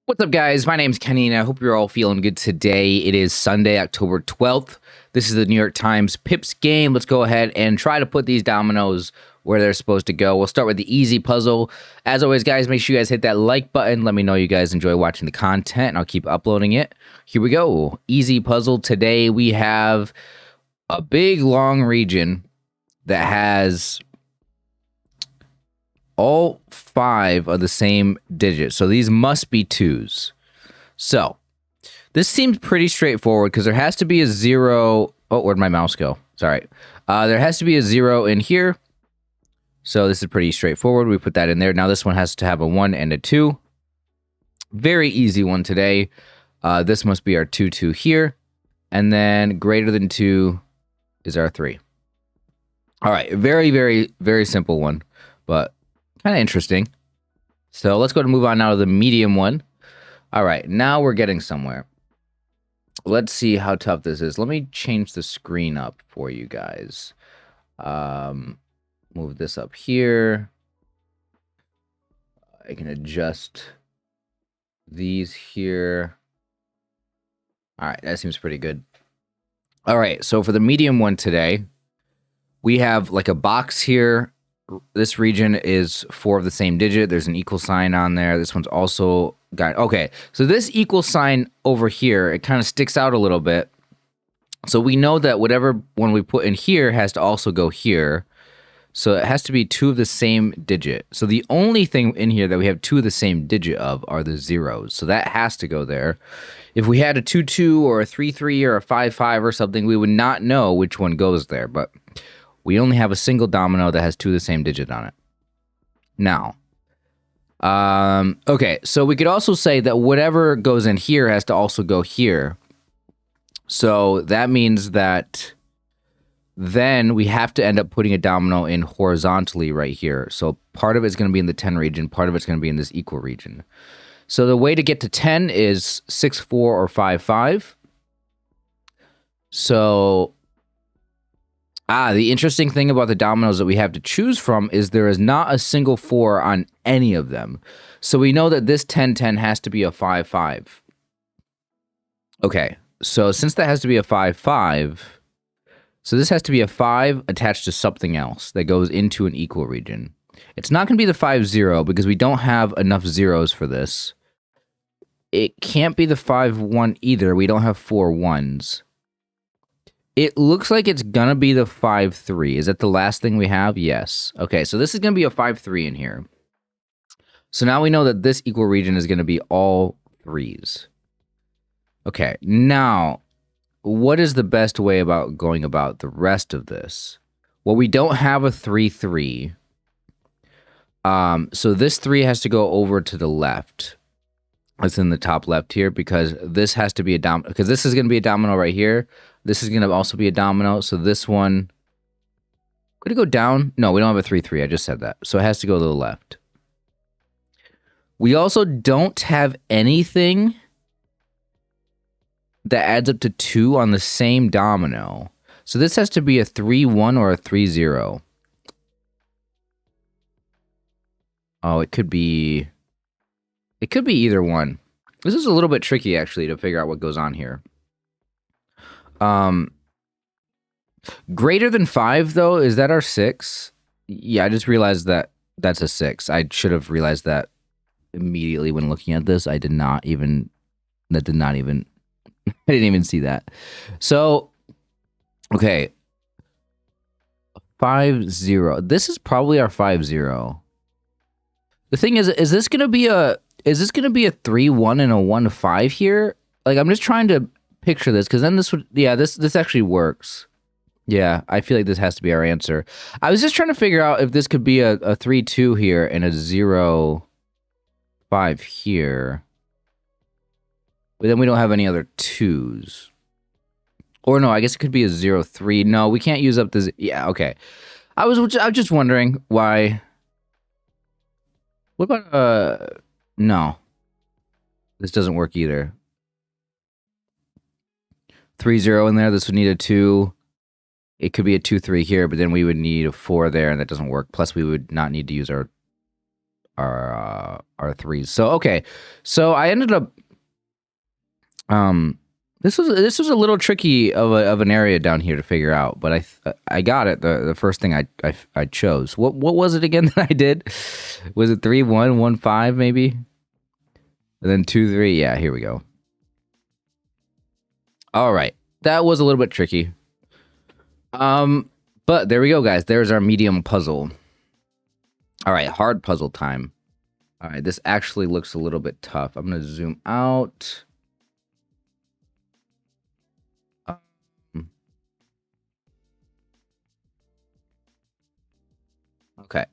What's up, guys? My name's Kenny, and I hope you're all feeling good today. It is Sunday, October 12th. This is the New York Times Pips game. Let's go ahead and try to put these dominoes where they're supposed to go. We'll start with the easy puzzle. As always, guys, make sure you guys hit that like button. Let me know you guys enjoy watching the content, and I'll keep uploading it. Here we go. Easy puzzle. Today we have a big, long region that has all 5 of the same digit. So these must be 2s. So this seems pretty straightforward because there has to be a 0. Oh, where'd my mouse go? Sorry. There has to be a 0 in here. So this is pretty straightforward. We put that in there. Now this one has to have a 1 and a 2. Very easy one today. This must be our 2, 2 here. And then greater than 2 is our 3. All right. Very, very, very simple one, but kind of interesting. So let's go to move on now to the medium one. All right, now we're getting somewhere. Let's see how tough this is. Let me change the screen up for you guys. Move this up here. I can adjust these here. All right, that seems pretty good. All right, so for the medium one today, we have like a box here. This region is 4 of the same digit. There's an equal sign on there. This one's also got... Okay, so this equal sign over here, it kind of sticks out a little bit. So we know that whatever one we put in here has to also go here. So it has to be 2 of the same digit. So the only thing in here that we have 2 of the same digit of are the zeros. So that has to go there. If we had a 2, 2 or a 3, 3 or a 5, 5 or something, we would not know which one goes there. But we only have a single domino that has 2 of the same digit on it. Now, okay, so we could also say that whatever goes in here has to also go here. So that means that then we have to end up putting a domino in horizontally right here. So part of it's going to be in the 10 region, part of it's going to be in this equal region. So the way to get to 10 is 6, 4 or 5, 5. So... the interesting thing about the dominoes that we have to choose from is there is not a single 4 on any of them. So we know that this 10, 10 has to be a 5, 5. Okay, so since that has to be a 5, 5, so this has to be a 5 attached to something else that goes into an equal region. It's not going to be the 5, 0 because we don't have enough zeros for this. It can't be the 5, 1 either. We don't have 4 1s. It looks like it's going to be the 5, 3. Is that the last thing we have? Yes. Okay, so this is going to be a 5, 3 in here. So now we know that this equal region is going to be all 3s. Okay, now, what is the best way about going about the rest of this? Well, we don't have a 3, 3. So this 3 has to go over to the left. It's in the top left here because this has to be a domino. Because this is going to be a domino right here. This is going to also be a domino. So this one, could it go down? No, we don't have a 3, 3. I just said that. So it has to go to the left. We also don't have anything that adds up to 2 on the same domino. So this has to be a 3, 1 or a 3, 0. Oh, it could be either one. This is a little bit tricky, actually, to figure out what goes on here. Greater than 5, though, is that our 6? Yeah, I just realized that that's a 6. I should have realized that immediately when looking at this. I didn't even see that. So, okay. 5, 0. This is probably our 5, 0. The thing is this going to be a 3, 1 and a 1, 5 here? Like, I'm just trying to picture this because then this would, yeah, this actually works. Yeah, I feel like this has to be our answer. I was just trying to figure out if this could be a 3, 2 here and a 0, 5 here. But then we don't have any other 2s. Or no, I guess it could be a 0, 3. No, we can't use up this. Yeah, okay. I was just wondering why. What about no. This doesn't work either. 3, 0 in there. This would need a 2. It could be a 2, 3 here, but then we would need a 4 there, and that doesn't work. Plus, we would not need to use our our threes. So okay, so I ended up this was a little tricky of an area down here to figure out, but I got it. The first thing I chose. What was it again that I did? Was it 3 1 1 5 maybe? And then 2 3. Yeah, here we go. All right, that was a little bit tricky. But there we go, guys. There's our medium puzzle. All right, hard puzzle time. All right, this actually looks a little bit tough. I'm gonna zoom out. Okay.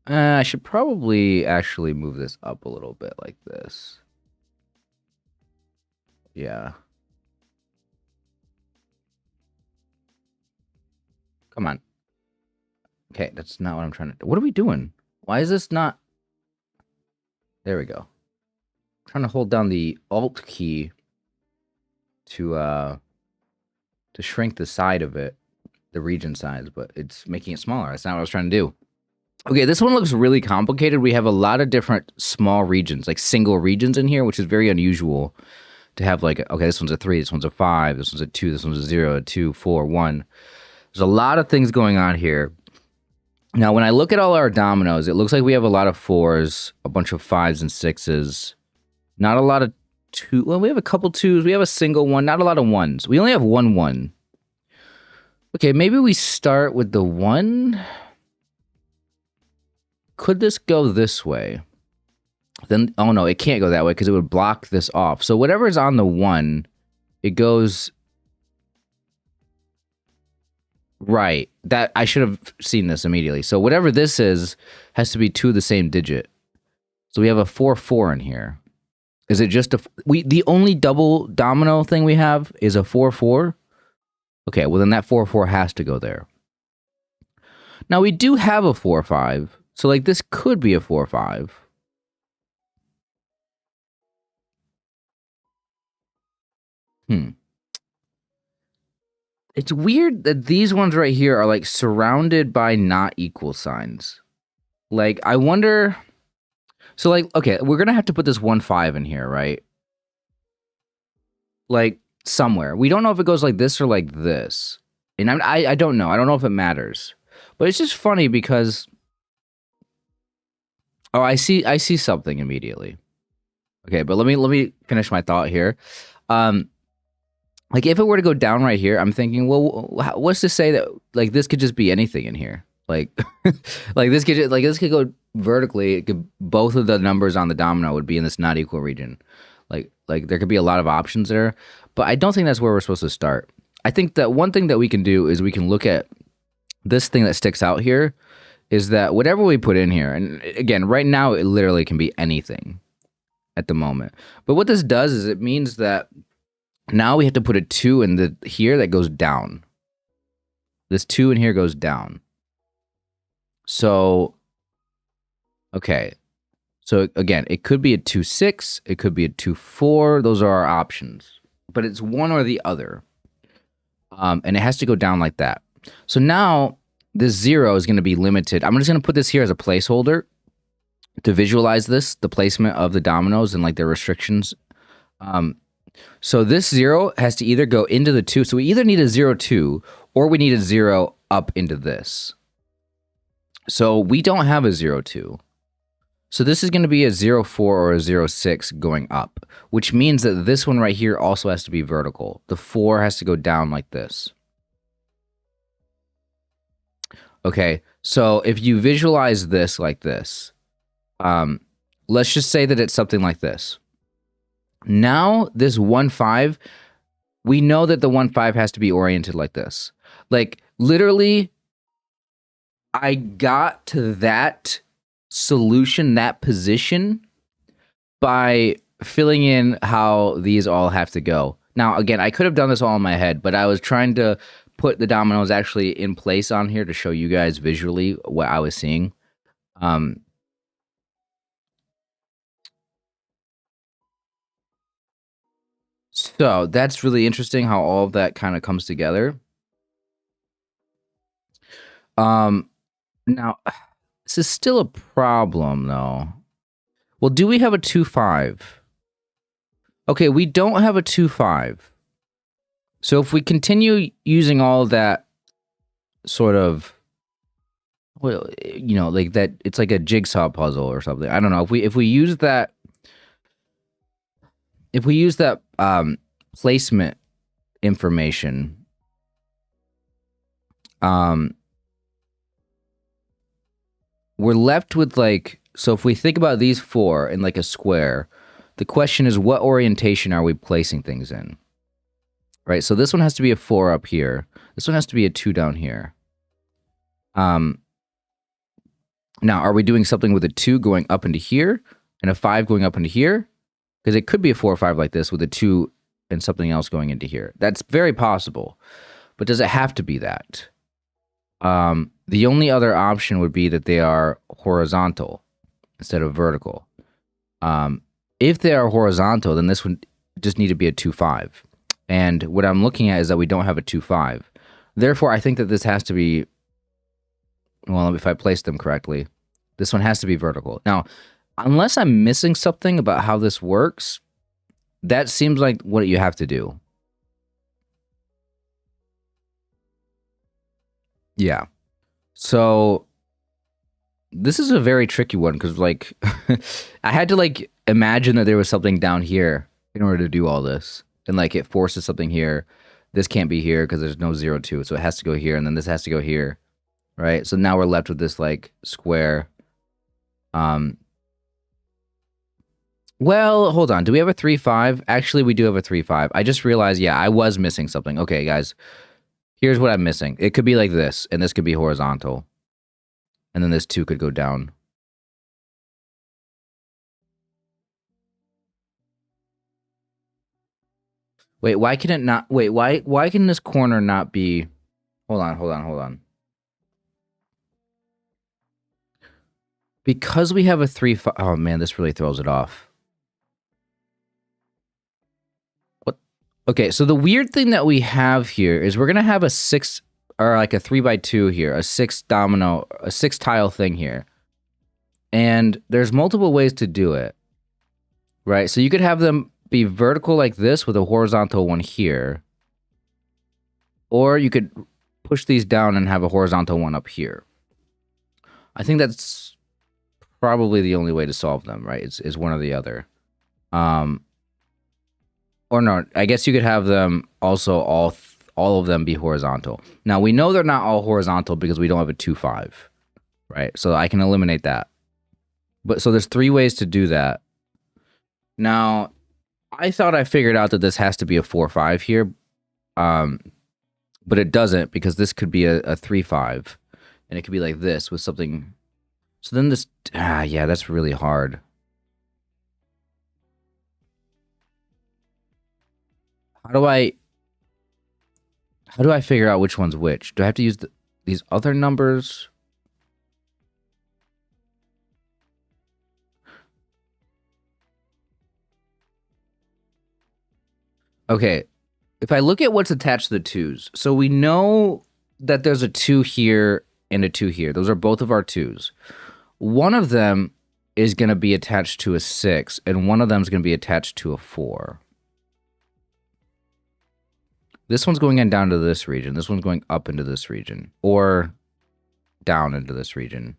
I should probably actually move this up a little bit like this. Yeah. Come on. Okay, that's not what I'm trying to do. What are we doing? Why is this not? There we go. I'm trying to hold down the Alt key to shrink the side of it, the region size, but it's making it smaller. That's not what I was trying to do. Okay, this one looks really complicated. We have a lot of different small regions, like single regions in here, which is very unusual to have like, okay, this one's a 3, this one's a 5, this one's a 2, this one's a 0, a 2, 4, 1. There's a lot of things going on here. Now, when I look at all our dominoes, it looks like we have a lot of 4s, a bunch of 5s and 6s, not a lot of 2. Well, we have a couple 2s. We have a single 1, not a lot of 1s. We only have 1 1. Okay, maybe we start with the 1. Could this go this way? Then, oh no, it can't go that way because it would block this off. So whatever is on the 1, it goes right. That I should have seen this immediately. So whatever this is has to be 2 of the same digit. So we have a 4 4 in here. Is it just the only double domino thing we have is a 4 4? Okay, well then that 4 4 has to go there. Now we do have a 4 5. So like this could be a 4 5. It's weird that these ones right here are like surrounded by not equal signs. Like I wonder. So like, okay, we're gonna have to put this 1 5 in here, right? Like somewhere. We don't know if it goes like this or like this. And I don't know. I don't know if it matters. But it's just funny because oh, I see something immediately. Okay, but let me finish my thought here. Like if it were to go down right here, I'm thinking, well, what's to say that like this could just be anything in here? Like like this could go vertically. It could, both of the numbers on the domino would be in this not equal region. Like there could be a lot of options there, but I don't think that's where we're supposed to start. I think that one thing that we can do is we can look at this thing that sticks out here is that whatever we put in here, and again, right now it literally can be anything at the moment. But what this does is it means that now we have to put a 2 in the here that goes down. This 2 in here goes down. So, okay. So again, it could be a 2 6. It could be a 2 4. Those are our options. But it's one or the other. And it has to go down like that. So now this 0 is going to be limited. I'm just going to put this here as a placeholder to visualize this, the placement of the dominoes and like their restrictions. So this 0 has to either go into the 2. So we either need a 0 2 or we need a 0 up into this. So we don't have a 0 2. So this is going to be a 0 4 or a 0 6 going up, which means that this one right here also has to be vertical. The 4 has to go down like this. Okay, so if you visualize this like this, let's just say that it's something like this. Now, this 1 5, we know that the 1 5 has to be oriented like this. Like, literally, I got to that solution, that position, by filling in how these all have to go. Now, again, I could have done this all in my head, but I was trying to put the dominoes actually in place on here to show you guys visually what I was seeing. So that's really interesting how all of that kind of comes together. Now, this is still a problem, though. Well, do we have a 2-5? Okay, we don't have a 2-5. So if we continue using all that sort of, well, you know, like that, it's like a jigsaw puzzle or something. I don't know. If we use that, placement information, we're left with like, so if we think about these four in like a square, the question is, what orientation are we placing things in? Right? So this one has to be a 4 up here. This one has to be a 2 down here. Now, are we doing something with a 2 going up into here and a 5 going up into here? Because it could be a 4 or 5 like this with a 2 and something else going into here. That's very possible. But does it have to be that? The only other option would be that they are horizontal instead of vertical. If they are horizontal, then this would just need to be a 2-5. And what I'm looking at is that we don't have a 2-5. Therefore, I think that this has to be, well, if I place them correctly, this one has to be vertical. Now, unless I'm missing something about how this works, that seems like what you have to do. Yeah. So this is a very tricky one because, like, I had to, like, imagine that there was something down here in order to do all this. And, like, it forces something here. This can't be here because there's no 0, 2. So it has to go here, and then this has to go here, right? So now we're left with this, like, square. Well, hold on. Do we have a 3-5? Actually, we do have a 3-5. I just realized, yeah, I was missing something. Okay, guys. Here's what I'm missing. It could be like this, and this could be horizontal. And then this 2 could go down. Wait, why can it not? Wait, why can this corner not be? Hold on. Because we have a 3-5. Oh man, this really throws it off. What? Okay, so the weird thing that we have here is we're gonna have a 6 or like a 3x2 here, a 6 domino, a 6 tile thing here, and there's multiple ways to do it, right? So you could have them be vertical like this with a horizontal one here, or you could push these down and have a horizontal one up here. I think that's probably the only way to solve them, right? Is one or the other. Or no, I guess you could have them also all of them be horizontal. Now we know they're not all horizontal because we don't have a 2-5, right? So I can eliminate that. But so there's 3 ways to do that. Now, I thought I figured out that this has to be a 4-5 here, but it doesn't because this could be a 3-5, and it could be like this with something. So then this, yeah, that's really hard. How do I figure out which one's which? Do I have to use these other numbers? Okay, if I look at what's attached to the 2s, so we know that there's a 2 here and a 2 here. Those are both of our 2s. One of them is going to be attached to a 6, and one of them is going to be attached to a 4. This one's going in down to this region. This one's going up into this region, or down into this region.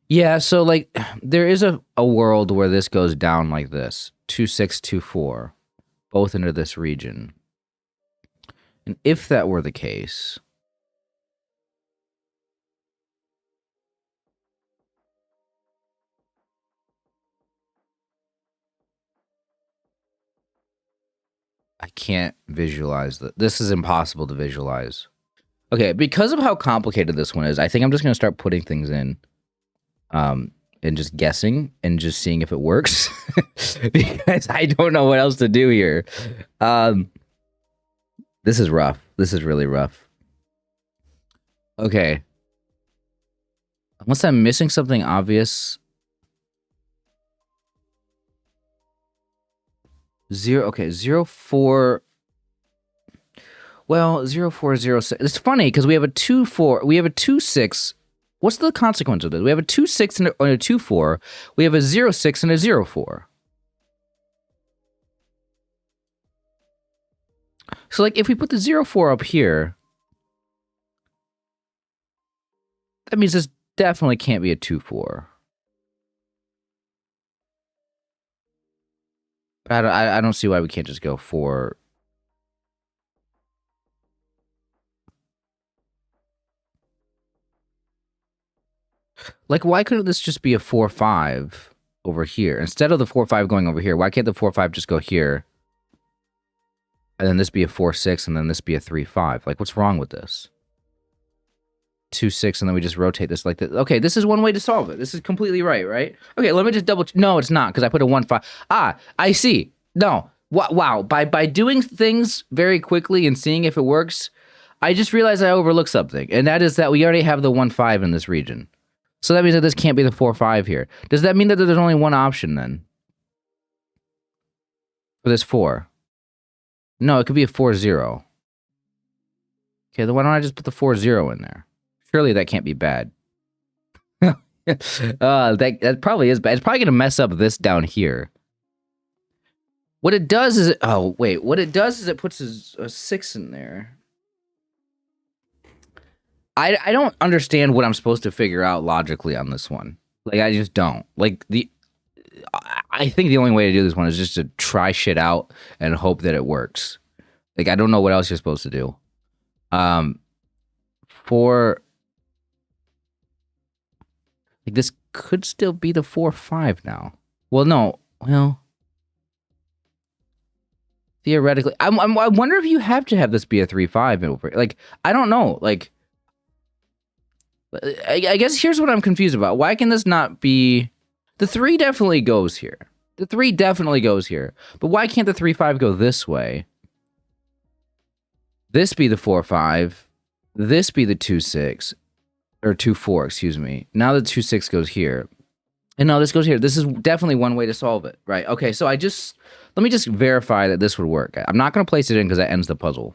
Yeah, so like there is a world where this goes down like this, 2, 6, 2, 4, both into this region. And if that were the case, I can't visualize that. This is impossible to visualize. Okay, because of how complicated this one is, I think I'm just going to start putting things in. And just guessing and just seeing if it works because I don't know what else to do here. This is rough. This is really rough. Okay. Unless I'm missing something obvious. 0, okay, 0, 4. Well, 0, 4, 0, 6. It's funny because we have a 2, 4. We have a 2, 6. What's the consequence of this? We have a 2, 6 and a 2, 4. We have a 0, 6 and a 0, 4. So, like, if we put the 0, 4 up here, that means this definitely can't be a 2, 4. I don't see why we can't just go 4. Like, why couldn't this just be a 4, 5 over here? Instead of the 4, 5 going over here, why can't the 4, 5 just go here? And then this be a 4, 6, and then this be a 3, 5. Like, what's wrong with this? 2, 6, and then we just rotate this like this. Okay, this is one way to solve it. This is completely right? Okay, let me just double... No, it's not, because I put a 1, 5. Ah, I see. No. Wow. By doing things very quickly and seeing if it works, I just realized I overlooked something, and that is that we already have the 1, 5 in this region. So that means that this can't be the 4, 5 here. Does that mean that there's only one option then? For this 4? No, it could be a 4, 0. Okay, then why don't I just put the 4, 0 in there? Surely that can't be bad. That probably is bad. It's probably going to mess up this down here. What it does is... What it does is it puts a 6 in there. I don't understand what I'm supposed to figure out logically on this one. Like, I just don't. Like, I think the only way to do this one is just to try shit out and hope that it works. Like, I don't know what else you're supposed to do. Like, this could still be the 4, 5 now. Well, no. Well, theoretically, I wonder if you have to have this be a 3, 5 over. Like, I don't know. Like, I guess here's what I'm confused about. Why can this not be... The 3 definitely goes here. The 3 definitely goes here. But why can't the 3, 5 go this way? This be the 4, 5. This be the 2, 6. Or 2, 4, excuse me. Now the 2, 6 goes here. And now this goes here. This is definitely one way to solve it. Right, okay, so let me just verify that this would work. I'm not going to place it in because that ends the puzzle.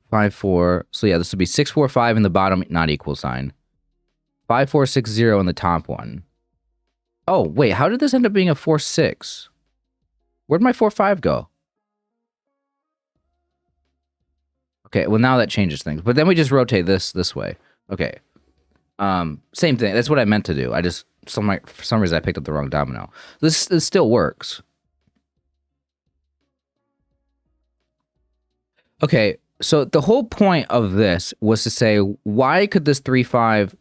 5, 4. So yeah, this would be 6, 4, 5 in the bottom not equal sign. 5, 4, 6, 0 in the top one. Oh, wait, how did this end up being a 4, 6? Where'd my 4, 5 go? Okay, well now that changes things. But then we just rotate this way. Okay. Same thing. That's what I meant to do. I just, for some reason I picked up the wrong domino. This still works. Okay, so the whole point of this was to say, why could this 3, 5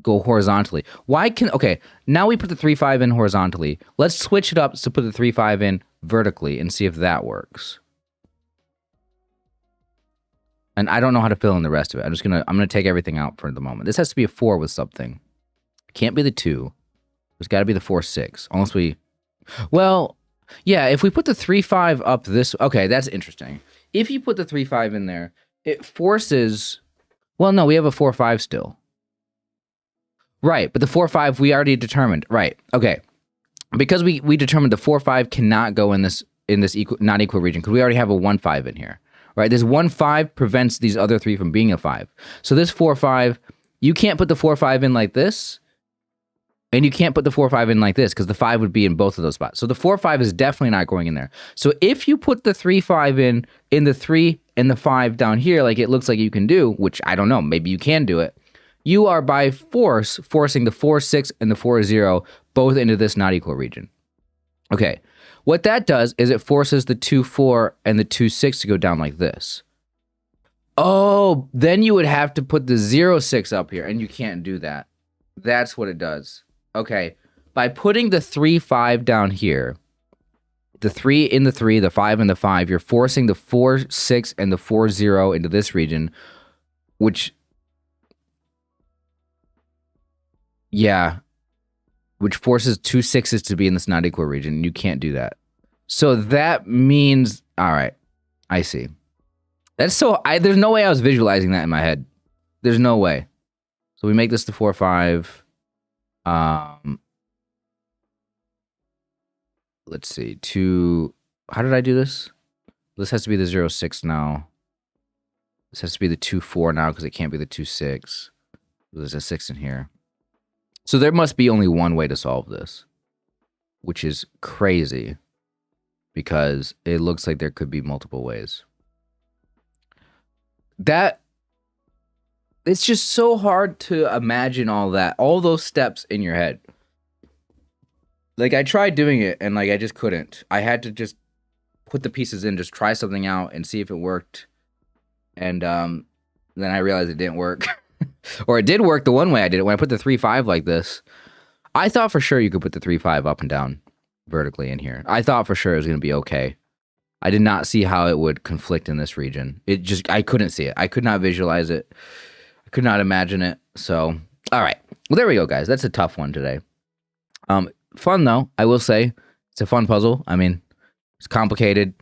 go horizontally? Okay, now we put the 3, 5 in horizontally. Let's switch it up to put the 3, 5 in vertically and see if that works. And I don't know how to fill in the rest of it. I'm gonna take everything out for the moment. This has to be a 4 with something. It can't be the 2. There's got to be the 4, 6. Unless we... Well, yeah, if we put the 3, 5 up this... Okay, that's interesting. If you put the 3, 5 in there, it forces... Well, no, we have a 4, 5 still. Right, but the 4, 5 we already determined. Right, okay. Because we determined the 4, 5 cannot go in this not equal region, because we already have a 1, 5 in here. Right, this 1, 5 prevents these other 3 from being a 5. So this 4, 5, you can't put the 4, 5 in like this, and you can't put the 4, 5 in like this, because the 5 would be in both of those spots. So the 4, 5 is definitely not going in there. So if you put the 3, 5 in the 3 and the 5 down here, like it looks like you can do, which I don't know, maybe you can do it, you are by forcing the 4, 6 and the 4, 0 both into this not equal region. Okay, what that does is it forces the 2, 4 and the 2, 6 to go down like this. Oh, then you would have to put the 0, 6 up here, and you can't do that. That's what it does. Okay, by putting the 3, 5 down here, the 3 in the 3, the 5 in the 5, you're forcing the 4, 6 and the 4, 0 into this region, which... Yeah, which forces 2 6s to be in this not equal region. You can't do that. So that means, all right, I see. That's so, there's no way I was visualizing that in my head. There's no way. So we make this the 4, 5. Let's see, 2, how did I do this? This has to be the 0-6 now. This has to be the 2-4 now because it can't be the 2-6. There's a 6 in here. So there must be only one way to solve this, which is crazy because it looks like there could be multiple ways. It's just so hard to imagine all those steps in your head. Like, I tried doing it and like I just couldn't. I had to just put the pieces in, just try something out and see if it worked. And then I realized it didn't work. Or it did work the one way I did it. When I put the 3-5 like this, I thought for sure you could put the 3-5 up and down vertically in here. I thought for sure it was going to be okay. I did not see how it would conflict in this region. I couldn't see it. I could not visualize it. I could not imagine it. So, all right. Well, there we go, guys. That's a tough one today. Fun, though. I will say it's a fun puzzle. I mean, it's complicated,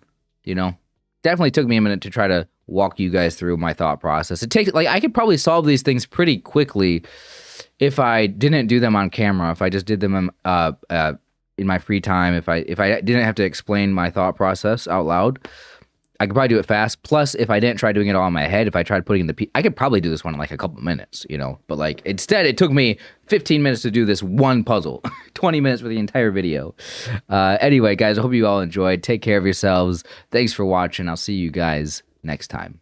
you know. Definitely took me a minute to try to walk you guys through my thought process. It takes, like, I could probably solve these things pretty quickly if I didn't do them on camera, if I just did them in my free time, if I didn't have to explain my thought process out loud. I could probably do it fast. Plus, if I didn't try doing it all in my head, if I tried putting I could probably do this one in like a couple minutes, you know. But like, instead, it took me 15 minutes to do this one puzzle, 20 minutes for the entire video. Anyway, guys, I hope you all enjoyed. Take care of yourselves. Thanks for watching. I'll see you guys next time.